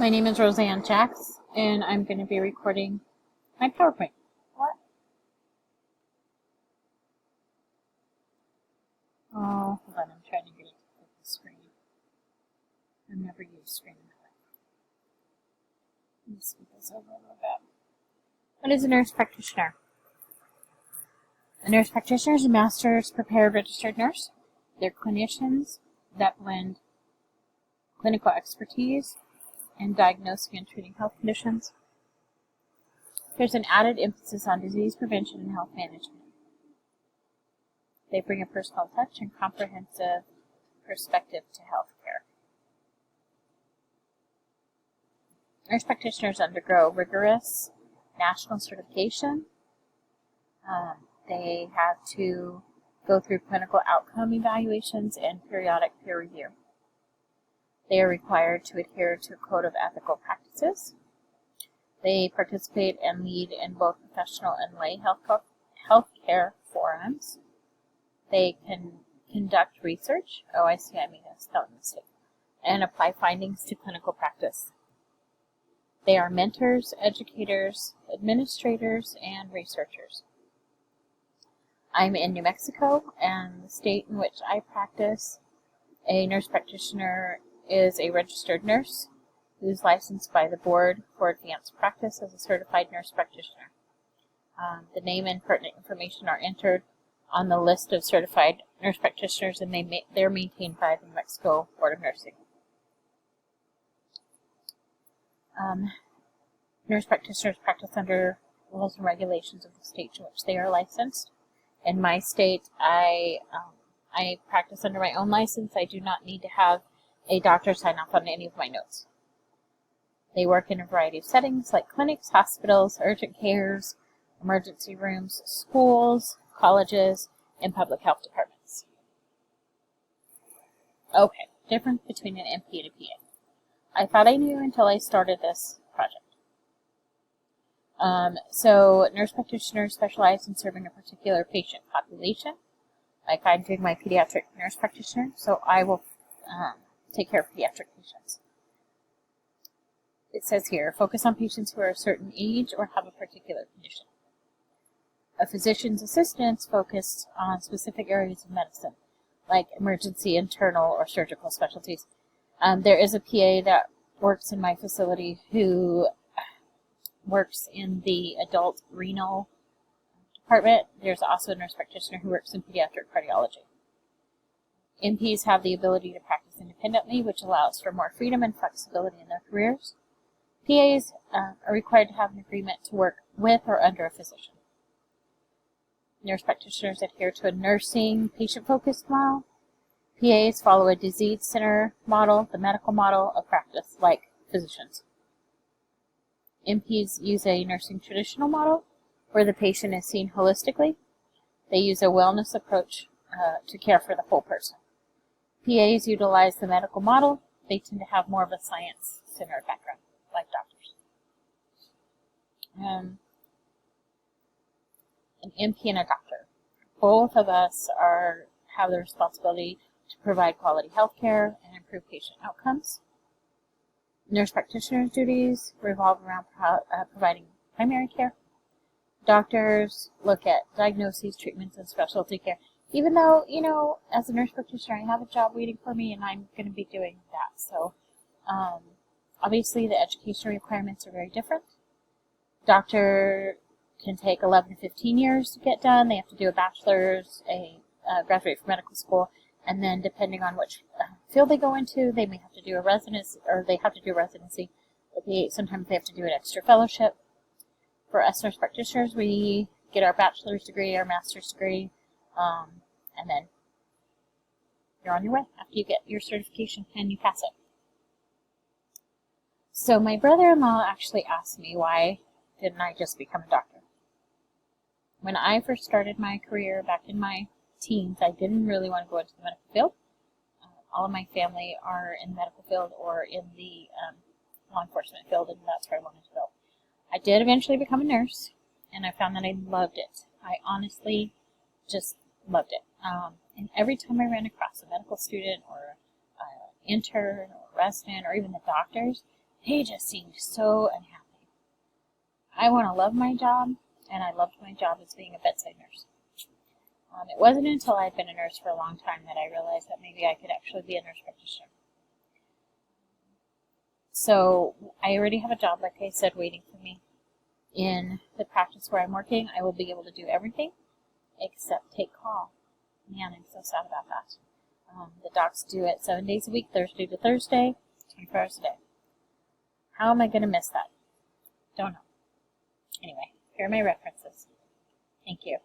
My name is Roseanne Jacks, and I'm going to be recording my PowerPoint. What? Oh, hold on, I'm trying to get it to the screen. I've never used screen in my life. Let me speed this over a little bit. What is a nurse practitioner? A nurse practitioner is a master's prepared registered nurse. They're clinicians that blend clinical expertise and diagnosing and treating health conditions. There's an added emphasis on disease prevention and health management. They bring a personal touch and comprehensive perspective to healthcare. Nurse practitioners undergo rigorous national certification. They have to go through clinical outcome evaluations and periodic peer review. They are required to adhere to a code of ethical practices. They participate and lead in both professional and lay healthcare forums. They can conduct research. Oh, I see, I made a spelling mistake. And apply findings to clinical practice. They are mentors, educators, administrators, and researchers. I'm in New Mexico, and the state in which I practice. A nurse practitioner is a registered nurse who is licensed by the Board for Advanced Practice as a certified nurse practitioner. The name and pertinent information are entered on the list of certified nurse practitioners, and they're maintained by the New Mexico Board of Nursing. Nurse practitioners practice under rules and regulations of the state in which they are licensed. In my state, I practice under my own license. I do not need to have a doctor sign off on any of my notes. They work in a variety of settings like clinics, hospitals, urgent cares, emergency rooms, schools, colleges, and public health departments. Okay, difference between an NP and a PA. I thought I knew until I started this project. So nurse practitioners specialize in serving a particular patient population. Like I'm doing my pediatric nurse practitioner, so I will take care of pediatric patients. It says here, focus on patients who are a certain age or have a particular condition. A physician's assistants focus on specific areas of medicine, like emergency, internal, or surgical specialties. There is a PA that works in my facility who works in the adult renal department. There's also a nurse practitioner who works in pediatric cardiology. NPs have the ability to practice independently, which allows for more freedom and flexibility in their careers. PAs are required to have an agreement to work with or under a physician. Nurse practitioners adhere to a nursing, patient-focused model. PAs follow a disease center model, the medical model of practice, like physicians. NPs use a nursing traditional model, where the patient is seen holistically. They use a wellness approach to care for the whole person. PAs utilize the medical model. They tend to have more of a science-centered background, like doctors. An NP and a doctor. Both of us have the responsibility to provide quality health care and improve patient outcomes. Nurse practitioners' duties revolve around providing primary care. Doctors look at diagnoses, treatments, and specialty care. Even though, as a nurse practitioner, I have a job waiting for me, and I'm going to be doing that. So, obviously, the education requirements are very different. Doctor can take 11 to 15 years to get done. They have to do a bachelor's, graduate from medical school, and then depending on which field they go into, they may have to do a residency, or they have to do residency. But sometimes they have to do an extra fellowship. For us nurse practitioners, we get our bachelor's degree, our master's degree, and then you're on your way after you get your certification and you pass it. So my brother-in-law actually asked me, why didn't I just become a doctor? When I first started my career back in my teens, I didn't really want to go into the medical field. All of my family are in the medical field or in the law enforcement field, and that's where I wanted to go. I did eventually become a nurse, and I found that I loved it. I honestly just loved it. And every time I ran across a medical student or an intern or resident or even the doctors, They just seemed so unhappy. I want to love my job, and I loved my job as being a bedside nurse. It wasn't until I'd been a nurse for a long time that I realized that maybe I could actually be a nurse practitioner. So I already have a job, like I said, waiting for me. In the practice where I'm working, I will be able to do everything except take call. Man, I'm so sad about that. The docs do it 7 days a week, Thursday to Thursday, 24 hours a day. How am I going to miss that? Don't know. Anyway, here are my references. Thank you.